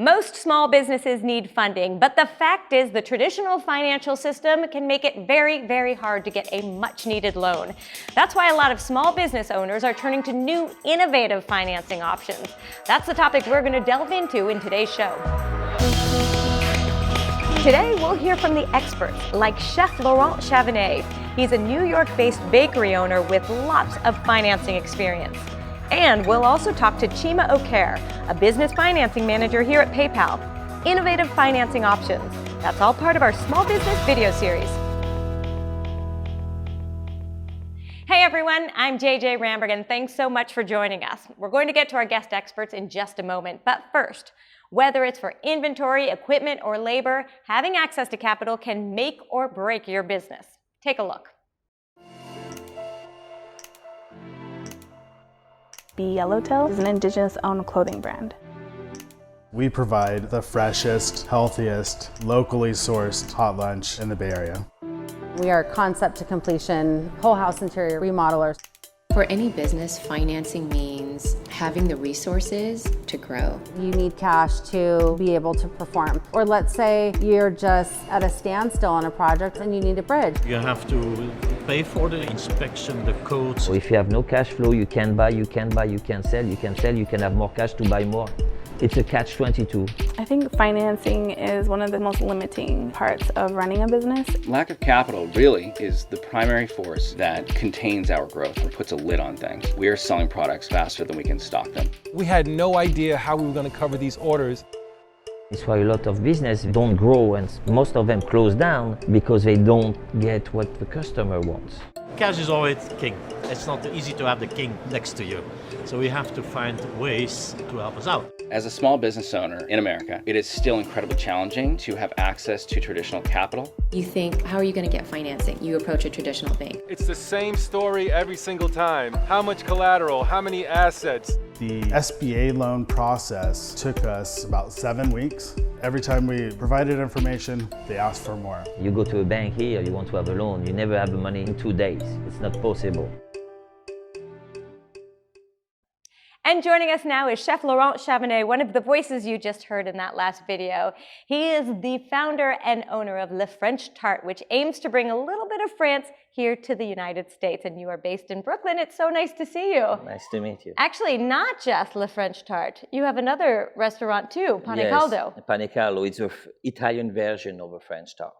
Most small businesses need funding, but the fact is the traditional financial system can make it very, very hard to get a much-needed loan. That's why a lot of small business owners are turning to new, innovative financing options. That's the topic we're going to delve into in today's show. Today, we'll hear from the experts, like Chef Laurent Chavannet. He's a New York-based bakery owner with lots of financing experience. And we'll also talk to Chima O'Care, a business financing manager here at PayPal. Innovative financing options. That's all part of our small business video series. Hey everyone, I'm JJ Ramberg, and thanks so much for joining us. We're going to get to our guest experts in just a moment, but first, whether it's for inventory, equipment, or labor, having access to capital can make or break your business. Take a look. Yellowtail is an indigenous-owned clothing brand. We provide the freshest, healthiest, locally sourced hot lunch in the Bay Area. We are concept to completion, whole house interior remodelers. For any business, financing means having the resources to grow. You need cash to be able to perform. Or let's say you're just at a standstill on a project and you need a bridge. You have to pay for the inspection, the codes. So if you have no cash flow, you can buy, you can buy, you can sell, you can sell, you can have more cash to buy more. It's a catch-22. I think financing is one of the most limiting parts of running a business. Lack of capital really is the primary force that contains our growth and puts a lid on things. We are selling products faster than we can stock them. We had no idea how we were going to cover these orders. It's why a lot of business don't grow and most of them close down because they don't get what the customer wants. Cash is always king. It's not easy to have the king next to you. So we have to find ways to help us out. As a small business owner in America, it is still incredibly challenging to have access to traditional capital. You think, how are you going to get financing? You approach a traditional bank. It's the same story every single time. How much collateral? How many assets? The SBA loan process took us about 7 weeks. Every time we provided information, they asked for more. You go to a bank here, you want to have a loan, you never have the money in 2 days. It's not possible. And joining us now is Chef Laurent Chavannet, one of the voices you just heard in that last video. He is the founder and owner of French Tart, which aims to bring a little bit of France here to the United States. And you are based in Brooklyn. It's so nice to see you. Nice to meet you. Actually, not just French Tart. You have another restaurant too, Pane Caldo. Yes, Pane Caldo. It's an Italian version of a French Tart.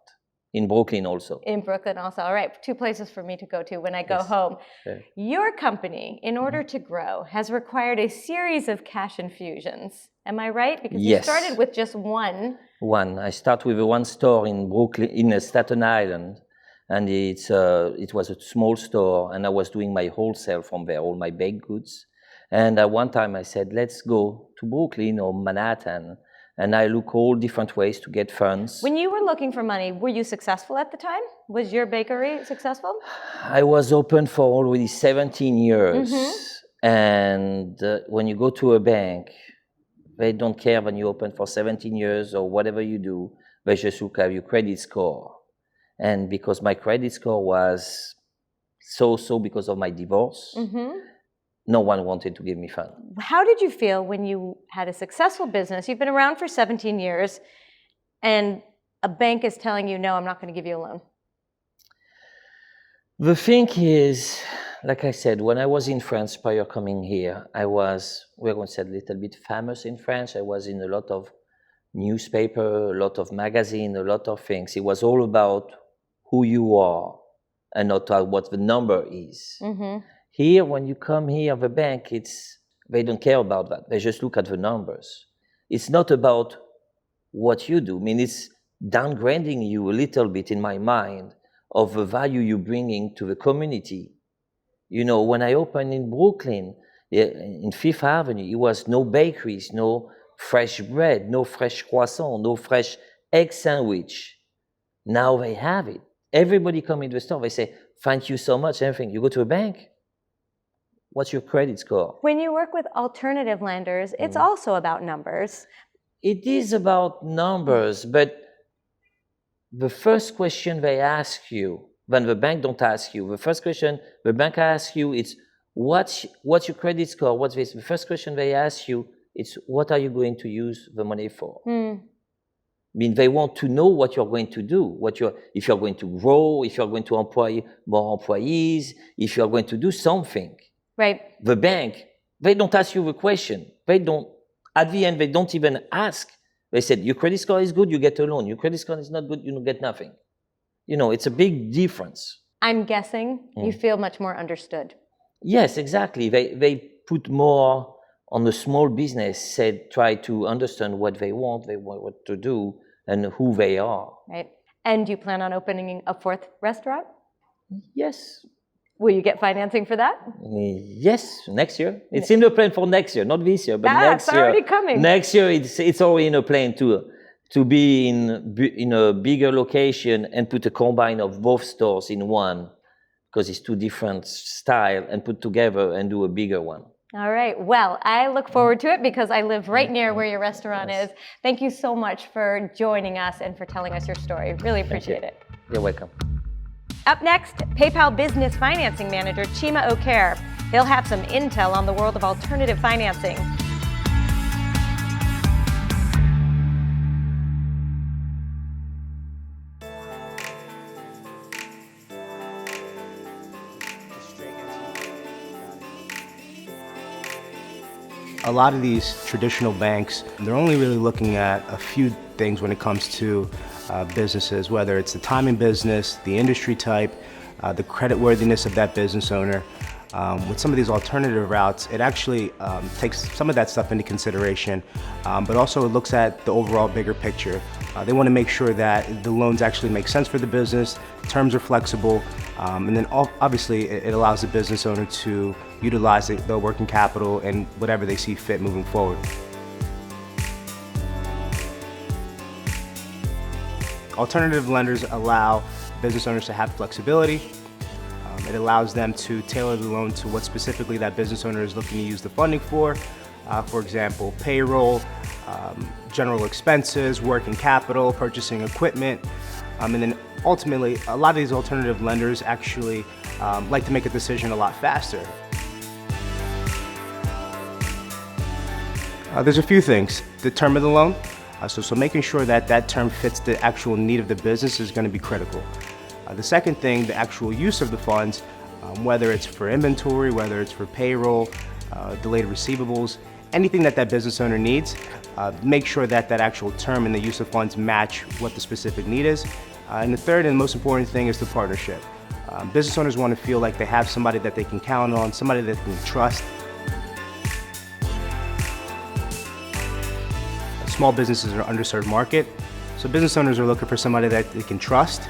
In Brooklyn also. In Brooklyn also. All right, 2 places for me to go to when I go home. Okay. Your company, in order to grow, has required a series of cash infusions. Am I right? Because you started with just one. I start with one store in Brooklyn, in Staten Island. And it was a small store, and I was doing my wholesale from there, all my baked goods. And at one time I said, let's go to Brooklyn or Manhattan. And I look all different ways to get funds. When you were looking for money, were you successful at the time? Was your bakery successful? I was open for already 17 years. And when you go to a bank, they don't care when you open for 17 years or whatever you do. They just look at your credit score. And because my credit score was so because of my divorce, no one wanted to give me funds. How did you feel when you had a successful business? You've been around for 17 years, and a bank is telling you, no, I'm not going to give you a loan. The thing is, like I said, when I was in France prior coming here, we're going to say a little bit famous in France. I was in a lot of newspaper, a lot of magazine, a lot of things. It was all about who you are and not what the number is. Here, when you come here, the bank, they don't care about that. They just look at the numbers. It's not about what you do. I mean, it's downgrading you a little bit in my mind of the value you're bringing to the community. You know, when I opened in Brooklyn, in Fifth Avenue, it was no bakeries, no fresh bread, no fresh croissant, no fresh egg sandwich. Now they have it. Everybody come into the store, they say, thank you so much, everything. You go to a bank, what's your credit score? When you work with alternative lenders, it's also about numbers. It is about numbers, but the first question they ask you, when the bank don't ask you, the first question the bank asks you is, what's your credit score? What's this? The first question they ask you It's what are you going to use the money for? I mean, they want to know what you're going to do, if you're going to grow, if you're going to employ more employees, if you're going to do something. Right. The bank, they don't ask you the question. At the end, they don't even ask. They said, your credit score is good, you get a loan. Your credit score is not good, you get nothing. It's a big difference. I'm guessing you feel much more understood. Yes, exactly. They put more on the small business, try to understand what they want what to do, and who they are. Right. And do you plan on opening a 4th restaurant? Yes. Will you get financing for that? Yes, next year. It's in the plan for next year, not this year, but next year. That's already coming. Next year, it's already in a plan to be in a bigger location and put a combine of both stores in one, because it's 2 different styles, and put together and do a bigger one. All right. Well, I look forward to it because I live right near where your restaurant is. Thank you so much for joining us and for telling us your story. Really appreciate it. You're welcome. Up next, PayPal Business Financing Manager Chima O'Care. He'll have some intel on the world of alternative financing. A lot of these traditional banks, they're only really looking at a few things when it comes to businesses, whether it's the time in business, the industry type, the creditworthiness of that business owner. With some of these alternative routes, it actually takes some of that stuff into consideration, but also it looks at the overall bigger picture. They want to make sure that the loans actually make sense for the business, terms are flexible, and then obviously it allows the business owner to utilize their working capital and whatever they see fit moving forward. Alternative lenders allow business owners to have flexibility. It allows them to tailor the loan to what specifically that business owner is looking to use the funding for. For example, payroll, general expenses, working capital, purchasing equipment. And then ultimately, a lot of these alternative lenders actually like to make a decision a lot faster. There's a few things. The term of the loan. So making sure that that term fits the actual need of the business is going to be critical. The second thing, the actual use of the funds, whether it's for inventory, whether it's for payroll, delayed receivables, anything that that business owner needs, make sure that that actual term and the use of funds match what the specific need is. And the third and most important thing is the partnership. Business owners want to feel like they have somebody that they can count on, somebody that they can trust. Small businesses are an underserved market, so business owners are looking for somebody that they can trust,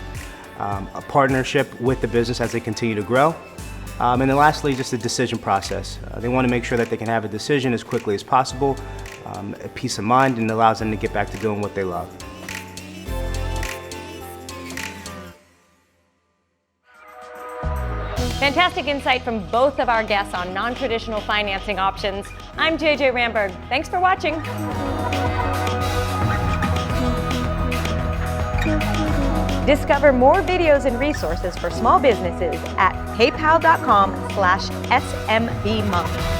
a partnership with the business as they continue to grow, and then lastly, just the decision process. They want to make sure that they can have a decision as quickly as possible, a peace of mind, and allows them to get back to doing what they love. Fantastic insight from both of our guests on non-traditional financing options. I'm JJ Ramberg. Thanks for watching. Discover more videos and resources for small businesses at paypal.com/SMBmonth.